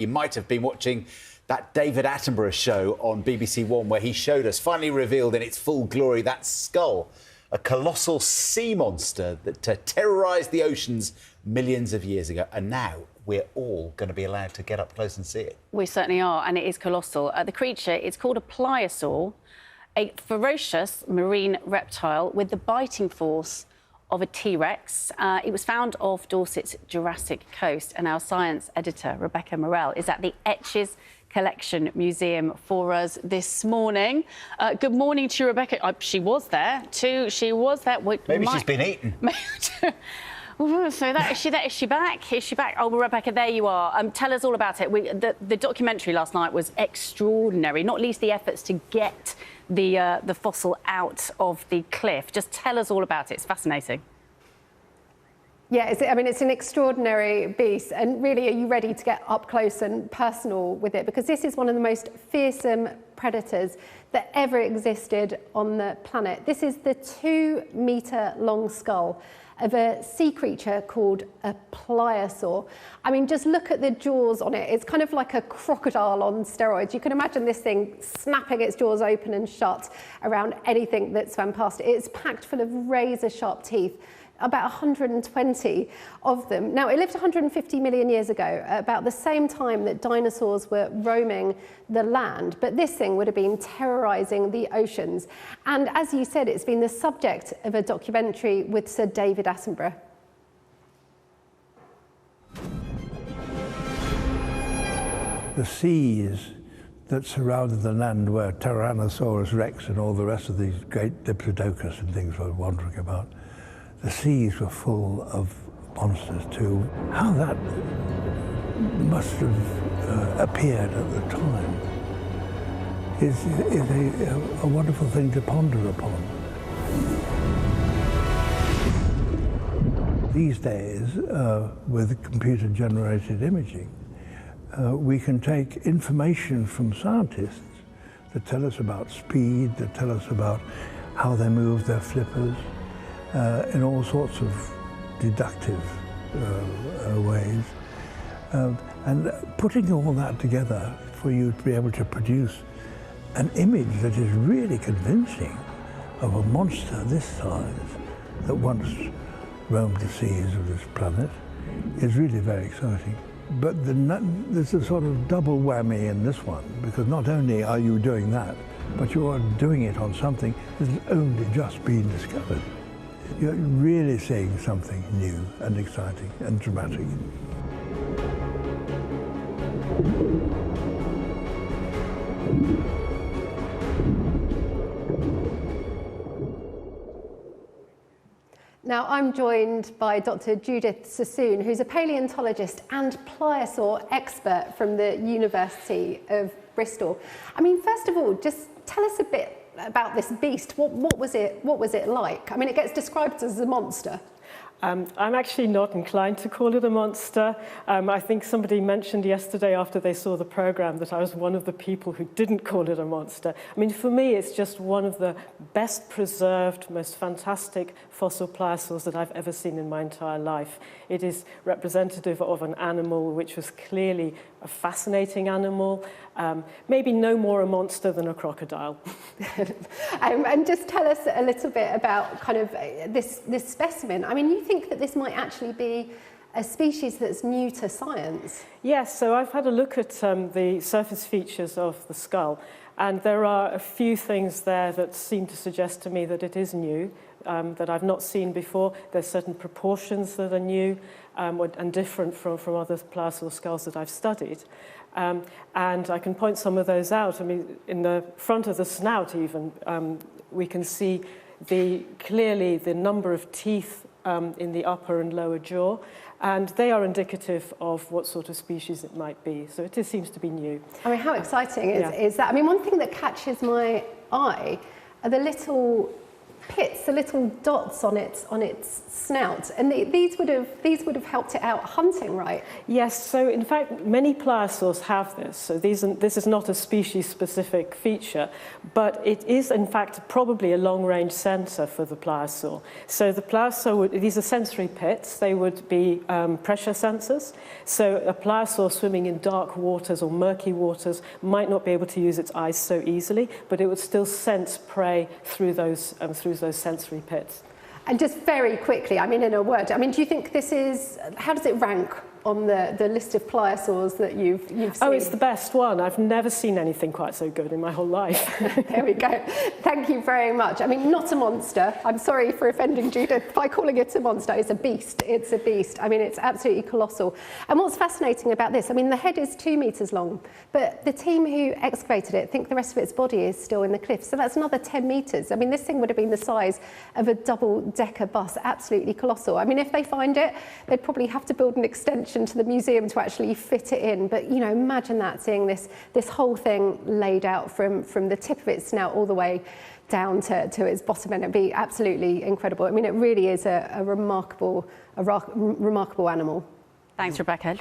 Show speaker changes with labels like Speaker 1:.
Speaker 1: You might have been watching that David Attenborough show on BBC One where he showed us, finally revealed in its full glory, that skull, a colossal sea monster that terrorised the oceans millions of years ago. And now we're all going to be allowed to get up close and see it.
Speaker 2: We certainly are, and it is colossal. The creature, it's called a pliosaur, a ferocious marine reptile with the biting force of a T-Rex. It was found off Dorset's Jurassic Coast, and our science editor, Rebecca Morell, is at the Etches Collection Museum for us this morning. Good morning to you, Rebecca. She was there too. She was there.
Speaker 1: Maybe she's been eaten.
Speaker 2: So is she back? Is she back? Oh, well, Rebecca, there you are. Tell us all about it. The documentary last night was extraordinary, not least the efforts to get the fossil out of the cliff. Just tell us all about it. It's fascinating.
Speaker 3: Yeah, it's an extraordinary beast, and really, are you ready to get up close and personal with it? Because this is one of the most fearsome predators that ever existed on the planet. This is the 2-metre-long skull of a sea creature called a pliosaur. I mean, just look at the jaws on it. It's kind of like a crocodile on steroids. You can imagine this thing snapping its jaws open and shut around anything that swam past it. It's packed full of razor-sharp teeth, about 120 of them. Now, it lived 150 million years ago, about the same time that dinosaurs were roaming the land, but this thing would have been terrorising the oceans. And as you said, it's been the subject of a documentary with Sir David Attenborough.
Speaker 4: The seas that surrounded the land where Tyrannosaurus rex and all the rest of these great diplodocus and things were wandering about, the seas were full of monsters too. How that must have appeared at the time is a wonderful thing to ponder upon. These days, with computer-generated imaging, we can take information from scientists that tell us about speed, that tell us about how they move their flippers, in all sorts of deductive ways. And putting all that together for you to be able to produce an image that is really convincing of a monster this size that once roamed the seas of this planet is really very exciting. But there's a sort of double whammy in this one, because not only are you doing that, but you are doing it on something that's only just been discovered. You're really seeing something new and exciting and dramatic.
Speaker 3: Now, I'm joined by Dr. Judith Sassoon, who's a paleontologist and pliosaur expert from the University of Bristol. I mean, first of all, just tell us a bit about this beast. What was it like? I mean, it gets described as a monster.
Speaker 5: I'm actually not inclined to call it a monster. I think somebody mentioned yesterday after they saw the programme that I was one of the people who didn't call it a monster. I mean, for me, it's just one of the best preserved, most fantastic fossil pliosaurs that I've ever seen in my entire life. It is representative of an animal which was clearly a fascinating animal, maybe no more a monster than a crocodile.
Speaker 3: And just tell us a little bit about kind of this specimen. I mean, you think that this might actually be a species that's new to science?
Speaker 5: Yes, so I've had a look at the surface features of the skull, and there are a few things there that seem to suggest to me that it is new, that I've not seen before. There's certain proportions that are new and different from other pliosaur skulls that I've studied. And I can point some of those out. I mean, in the front of the snout even, we can see clearly the number of teeth in the upper and lower jaw, and they are indicative of what sort of species it might be. So it seems to be new.
Speaker 3: I mean, how exciting is that? I mean, one thing that catches my eye are the little pits, the little dots on its snout, and these would have helped it out hunting, right?
Speaker 5: Yes, so in fact many pliosaurs have this. So this is not a species-specific feature, but it is in fact probably a long-range sensor for the pliosaur. So the pliosaur these are sensory pits. They would be pressure sensors. So a pliosaur swimming in dark waters or murky waters might not be able to use its eyes so easily, but it would still sense prey through those sensory pits.
Speaker 3: And just very quickly, I mean, in a word, I mean, do you think this is, how does it rank on the list of pliosaurs that you've seen?
Speaker 5: Oh, it's the best one. I've never seen anything quite so good in my whole life.
Speaker 3: There we go. Thank you very much. I mean, not a monster. I'm sorry for offending Judith by calling it a monster. It's a beast. It's a beast. I mean, it's absolutely colossal. And what's fascinating about this, I mean, the head is 2 meters long, but the team who excavated it think the rest of its body is still in the cliff. So that's another 10 meters. I mean, this thing would have been the size of a double-decker bus. Absolutely colossal. I mean, if they find it, they'd probably have to build an extension to the museum to actually fit it in. But, you know, imagine that, seeing this whole thing laid out from the tip of its snout all the way down to its bottom end. It'd be absolutely incredible. I mean, it really is a remarkable animal.
Speaker 2: Thanks, Rebecca.